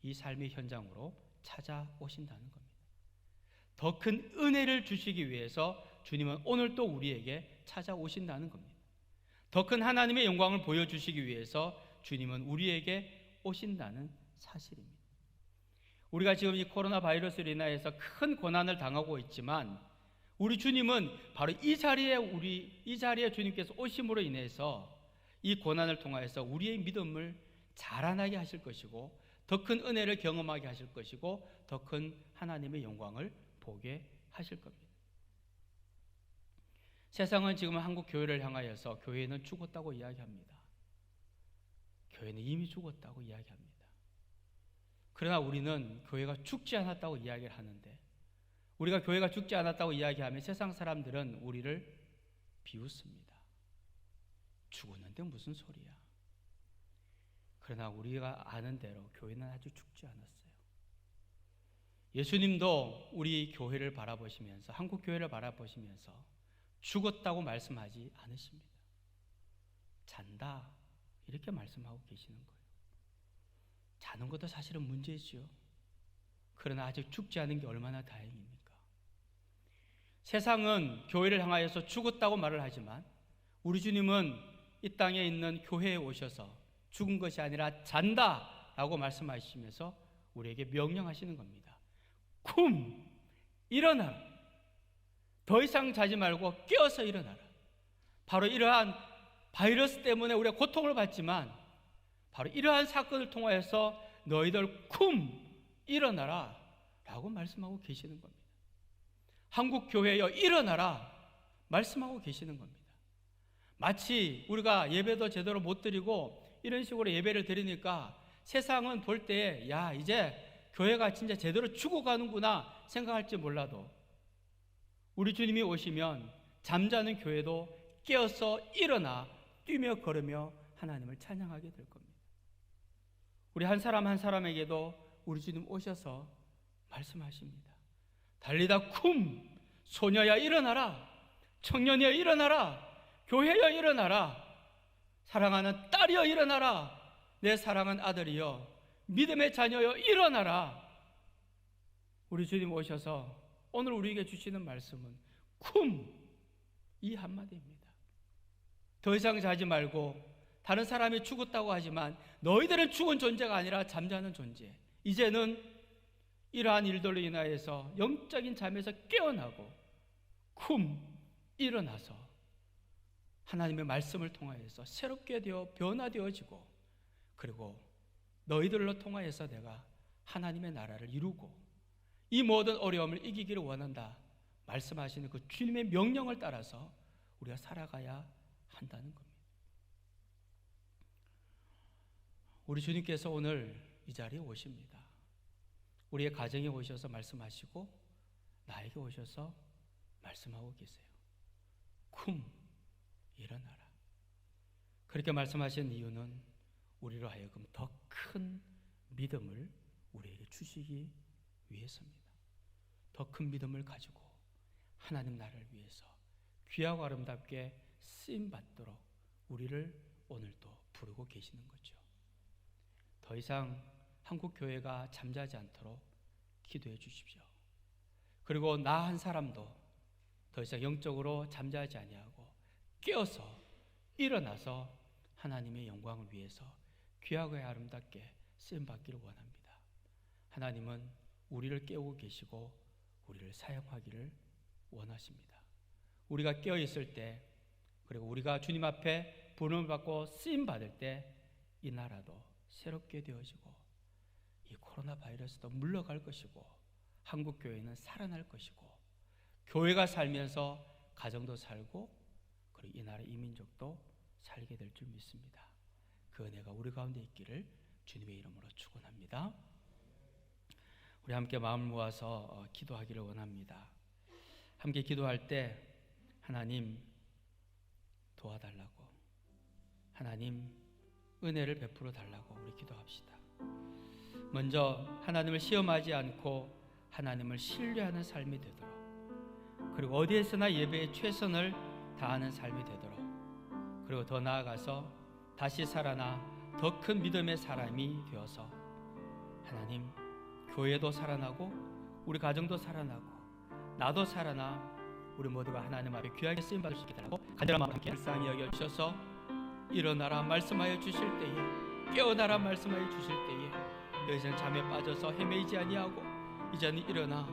S1: 이 삶의 현장으로 찾아오신다는 겁니다. 더 큰 은혜를 주시기 위해서 주님은 오늘 또 우리에게 찾아오신다는 겁니다. 더 큰 하나님의 영광을 보여주시기 위해서 주님은 우리에게 오신다는 사실입니다. 우리가 지금 이 코로나 바이러스로 인하여서 큰 고난을 당하고 있지만 우리 주님은 바로 이 자리에 주님께서 오심으로 인해서 이 고난을 통하여서 우리의 믿음을 자라나게 하실 것이고 더 큰 은혜를 경험하게 하실 것이고 더 큰 하나님의 영광을 보게 하실 겁니다. 세상은 지금 한국 교회를 향하여서 교회는 죽었다고 이야기합니다. 교회는 이미 죽었다고 이야기합니다. 그러나 우리는 교회가 죽지 않았다고 이야기를 하는데 우리가 교회가 죽지 않았다고 이야기하면 세상 사람들은 우리를 비웃습니다. 죽었는데 무슨 소리야. 그러나 우리가 아는 대로 교회는 아직 죽지 않았어요. 예수님도 우리 교회를 바라보시면서 한국 교회를 바라보시면서 죽었다고 말씀하지 않으십니다. 잔다 이렇게 말씀하고 계시는 거예요. 자는 것도 사실은 문제지요. 그러나 아직 죽지 않은 게 얼마나 다행입니까? 세상은 교회를 향하여서 죽었다고 말을 하지만 우리 주님은 이 땅에 있는 교회에 오셔서 죽은 것이 아니라 잔다라고 말씀하시면서 우리에게 명령하시는 겁니다. 쿰! 일어나라. 더 이상 자지 말고 깨어서 일어나라. 바로 이러한 바이러스 때문에 우리가 고통을 받지만 바로 이러한 사건을 통하여서 너희들 쿰! 일어나라 라고 말씀하고 계시는 겁니다. 한국 교회여 일어나라 말씀하고 계시는 겁니다. 마치 우리가 예배도 제대로 못 드리고 이런 식으로 예배를 드리니까 세상은 볼 때 야 이제 교회가 진짜 제대로 죽어가는구나 생각할지 몰라도 우리 주님이 오시면 잠자는 교회도 깨어서 일어나 뛰며 걸으며 하나님을 찬양하게 될 겁니다. 우리 한 사람 한 사람에게도 우리 주님 오셔서 말씀하십니다. 달리다 쿰! 소녀야 일어나라. 청년이여 일어나라. 교회여 일어나라. 사랑하는 딸이여 일어나라. 내 사랑하는 아들이여 믿음의 자녀여 일어나라. 우리 주님 오셔서 오늘 우리에게 주시는 말씀은 쿰! 이 한마디입니다. 더 이상 자지 말고 다른 사람이 죽었다고 하지만 너희들은 죽은 존재가 아니라 잠자는 존재. 이제는 이러한 일들로 인하여서 영적인 잠에서 깨어나고 쿰! 일어나서 하나님의 말씀을 통하여서 새롭게 되어 변화되어지고 그리고 너희들로 통하여서 내가 하나님의 나라를 이루고 이 모든 어려움을 이기기를 원한다 말씀하시는 그 주님의 명령을 따라서 우리가 살아가야 한다는 겁니다. 우리 주님께서 오늘 이 자리에 오십니다. 우리의 가정에 오셔서 말씀하시고 나에게 오셔서 말씀하고 계세요. 쿰! 일어나라. 그렇게 말씀하신 이유는 우리로 하여금 더 큰 믿음을 우리에게 주시기 위해서입니다. 더 큰 믿음을 가지고 하나님 나라를 위해서
S5: 귀하고 아름답게 쓰임 받도록 우리를 오늘도 부르고 계시는 거죠. 더 이상 한국 교회가 잠자지 않도록 기도해 주십시오. 그리고 나 한 사람도 더 이상 영적으로 잠자지 아니하고 깨어서 일어나서 하나님의 영광을 위해서 귀하고 아름답게 쓰임 받기를 원합니다. 하나님은 우리를 깨우고 계시고 우리를 사용하기를 원하십니다. 우리가 깨어 있을 때, 그리고 우리가 주님 앞에 부름을 받고 쓰임 받을 때 이 나라도 새롭게 되어지고 이 코로나 바이러스도 물러갈 것이고 한국 교회는 살아날 것이고 교회가 살면서 가정도 살고 그리고 이 나라 이민족도 살게 될 줄 믿습니다. 그 은혜가 우리 가운데 있기를 주님의 이름으로 축원합니다. 우리 함께 마음을 모아서 기도하기를 원합니다. 함께 기도할 때 하나님 도와달라고, 하나님 은혜를 베풀어 달라고 우리 기도합시다. 먼저 하나님을 시험하지 않고 하나님을 신뢰하는 삶이 되도록, 그리고 어디에서나 예배에 최선을 다하는 삶이 되도록, 그리고 더 나아가서 다시 살아나 더 큰 믿음의 사람이 되어서 하나님 교회도 살아나고 우리 가정도 살아나고 나도 살아나 우리 모두가 하나님 앞에 귀하게 쓰임받을 수 있게 달라고 간절한 마음으로 함께 불쌍히 여겨주셔서 일어나라 말씀하여 주실 때에, 깨어나라 말씀하여 주실 때에 더 이상 잠에 빠져서 헤매이지 아니하고 이제는 일어나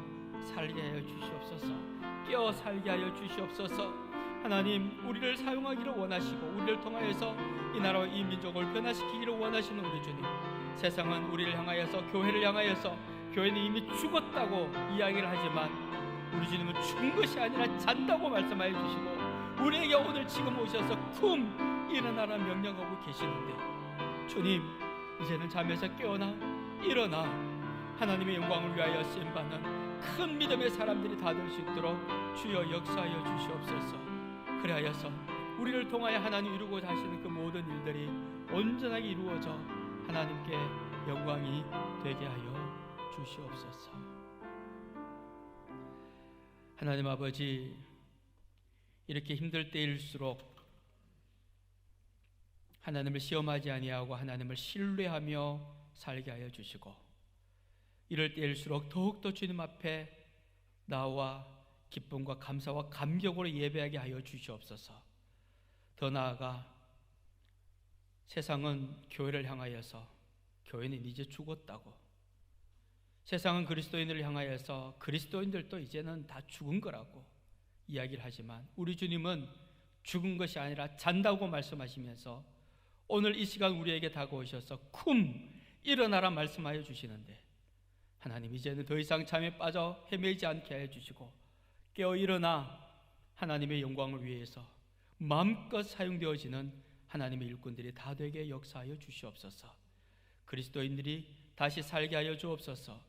S5: 살게 하여 주시옵소서. 깨어 살게 하여 주시옵소서. 하나님 우리를 사용하기를 원하시고 우리를 통하여서 이 나라와 이 민족을 변화시키기를 원하시는 우리 주님, 세상은 우리를 향하여서, 교회를 향하여서 교회는 이미 죽었다고 이야기를 하지만 우리 주님은 죽은 것이 아니라 잔다고 말씀하여 주시고 우리에게 오늘 지금 오셔서 쿵 일어나라 명령하고 계시는데, 주님 이제는 잠에서 깨어나 일어나 하나님의 영광을 위하여 쓰임받는 큰 믿음의 사람들이 다 될 수 있도록 주여 역사하여 주시옵소서. 그리하여서 우리를 통하여 하나님 이루고자 하시는 그 모든 일들이 온전하게 이루어져 하나님께 영광이 되게 하여 주시옵소서. 하나님 아버지, 이렇게 힘들 때일수록 하나님을 시험하지 아니하고 하나님을 신뢰하며 살게 하여 주시고, 이럴 때일수록 더욱더 주님 앞에 나와 기쁨과 감사와 감격으로 예배하게 하여 주시옵소서. 더 나아가 세상은 교회를 향하여서 교회는 이제 죽었다고, 세상은 그리스도인들을 향하여서 그리스도인들도 이제는 다 죽은 거라고 이야기를 하지만 우리 주님은 죽은 것이 아니라 잔다고 말씀하시면서 오늘 이 시간 우리에게 다가오셔서 쿰 일어나라 말씀하여 주시는데, 하나님 이제는 더 이상 잠에 빠져 헤매지 않게 하여 주시고 깨어 일어나 하나님의 영광을 위해서 마음껏 사용되어지는 하나님의 일꾼들이 다 되게 역사하여 주시옵소서. 그리스도인들이 다시 살게 하여 주옵소서.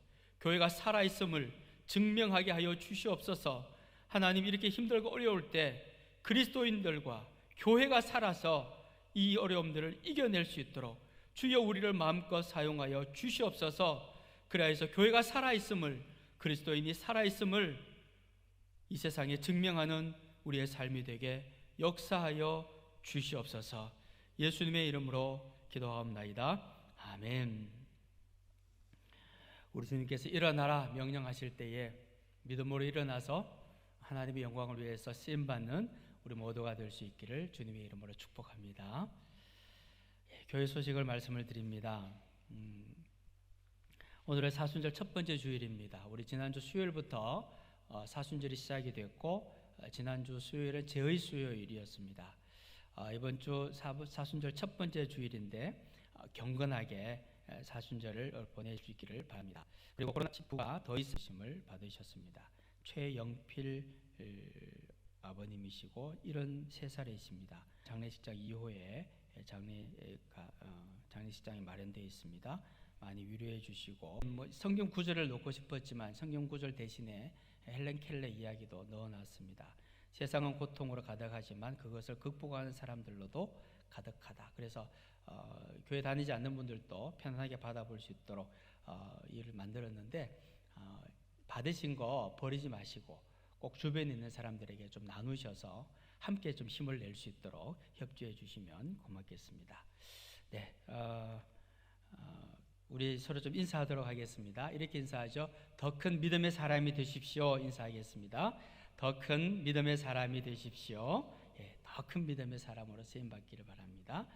S5: 교회가 살아있음을 증명하게 하여 주시옵소서. 하나님 이렇게 힘들고 어려울 때 그리스도인들과 교회가 살아서 이 어려움들을 이겨낼 수 있도록 주여 우리를 마음껏 사용하여 주시옵소서. 그래서 교회가 살아있음을, 그리스도인이 살아있음을 이 세상에 증명하는 우리의 삶이 되게 역사하여 주시옵소서. 예수님의 이름으로 기도하옵나이다. 아멘. 우리 주님께서 일어나라 명령하실 때에 믿음으로 일어나서 하나님의 영광을 위해서 쓰임받는 우리 모두가 될 수 있기를 주님의 이름으로 축복합니다. 교회 소식을 말씀을 드립니다. 오늘의 사순절 첫 번째 주일입니다. 우리 지난주 수요일부터 사순절이 시작이 됐고 지난주 수요일은 제의 수요일이었습니다. 이번 주 사순절 첫 번째 주일인데 경건하게 사순절을 보낼 수 있기를 바랍니다. 그리고 코로나19가 더 있으심을 받으셨습니다. 최영필 아버님이시고 73살이십니다. 장례식장 이후에 장례식장이 마련되어 있습니다. 많이 위로해 주시고, 성경 구절을 놓고 싶었지만 성경 구절 대신에 헬렌 켈러 이야기도 넣어놨습니다. 세상은 고통으로 가득하지만 그것을 극복하는 사람들로도 가득하다. 그래서 교회 다니지 않는 분들도 편안하게 받아볼 수 있도록 일을 만들었는데 받으신 거 버리지 마시고 꼭 주변에 있는 사람들에게 좀 나누셔서 함께 좀 힘을 낼 수 있도록 협조해 주시면 고맙겠습니다. 네, 우리 서로 좀 인사하도록 하겠습니다. 이렇게 인사하죠. 더 큰 믿음의 사람이 되십시오. 인사하겠습니다. 더 큰 믿음의 사람이 되십시오. 예, 더 큰 믿음의 사람으로 쓰임 받기를 바랍니다.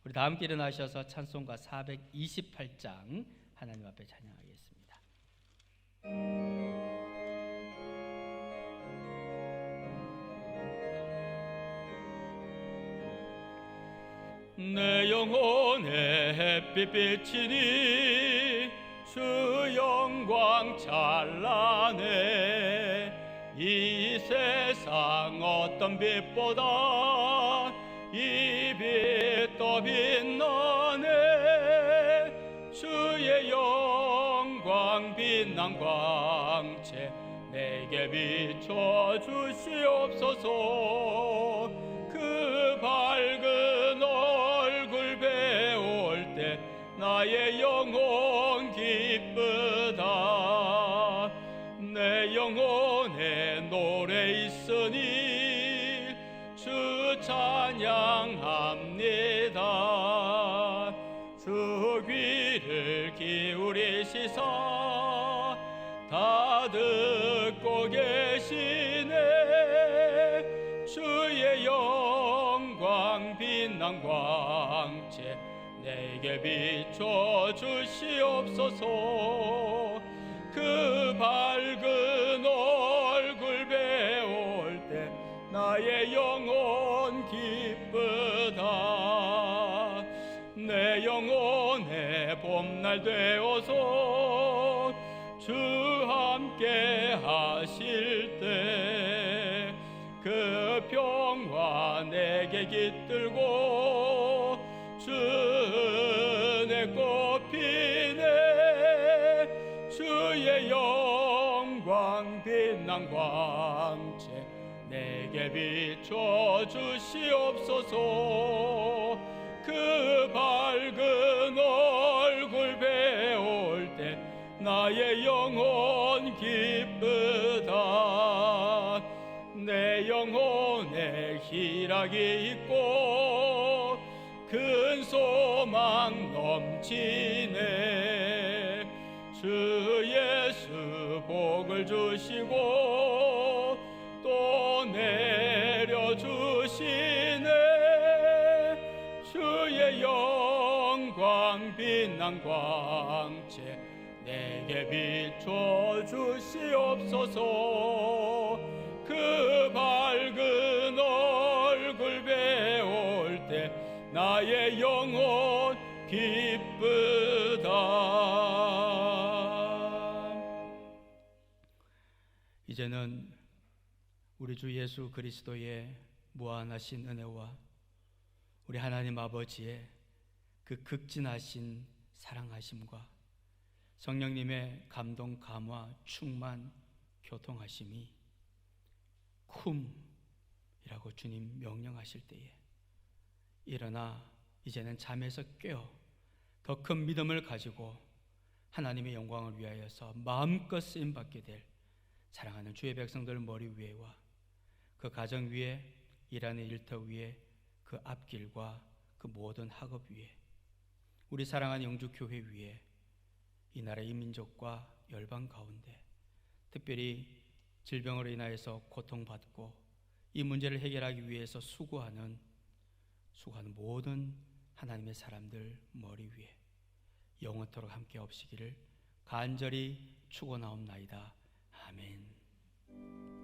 S5: 우리 다 함께 일어나셔서 찬송가 428장 하나님 앞에 찬양하겠습니다.
S2: 내 영혼의 햇빛 비치니 주 영광 찬란해. 이 세상 어떤 빛보다 이 빛 더 빛나네. 주의 영광 빛난 광채 내게 비춰 주시옵소서. 그 밝은 얼굴 배울 때 나의 영혼 기쁘다. 내 영혼에 노래 있으니 주 찬양합니다. 주 귀를 기울이시사 다 듣고 계시네. 주의 영광 빛난 광채 내게 비춰 주시옵소서. 그 밝은 얼굴 배울 때 나의 영혼 기쁘다. 내 영혼의 봄날 되어서 주 함께 하실 때 그 평화 내게 깃들고 주 은혜 꽃피네. 주의 영광 빛난 광채 내게 비춰 주시옵소서. 그 밝은 얼굴 배울 때 나의 영혼 기쁘다. 내 영혼에 희락이 있고 큰 소망 넘치네. 주 예수 복을 주시고 또 내려주시네. 주의 영광 빛난 광채 내게 비춰 주시옵소서. 그 밝은 얼굴 배울 때 나의 영혼 기쁘다.
S5: 이제는 우리 주 예수 그리스도의 무한하신 은혜와 우리 하나님 아버지의 그 극진하신 사랑하심과 성령님의 감동, 감화, 충만, 교통하심이 쿰이라고 주님 명령하실 때에 일어나 이제는 잠에서 깨어 더 큰 믿음을 가지고 하나님의 영광을 위하여서 마음껏 쓰임받게 될 사랑하는 주의 백성들 머리 위에와 그 가정 위에, 일하는 일터 위에, 그 앞길과 그 모든 학업 위에, 우리 사랑하는 영주교회 위에, 이 나라 이민족과 열방 가운데 특별히 질병으로 인하여서 고통받고 이 문제를 해결하기 위해서 수고하는 모든 하나님의 사람들 머리 위에 영원토록 함께 없으기를 간절히 축원하옵나이다. 아멘.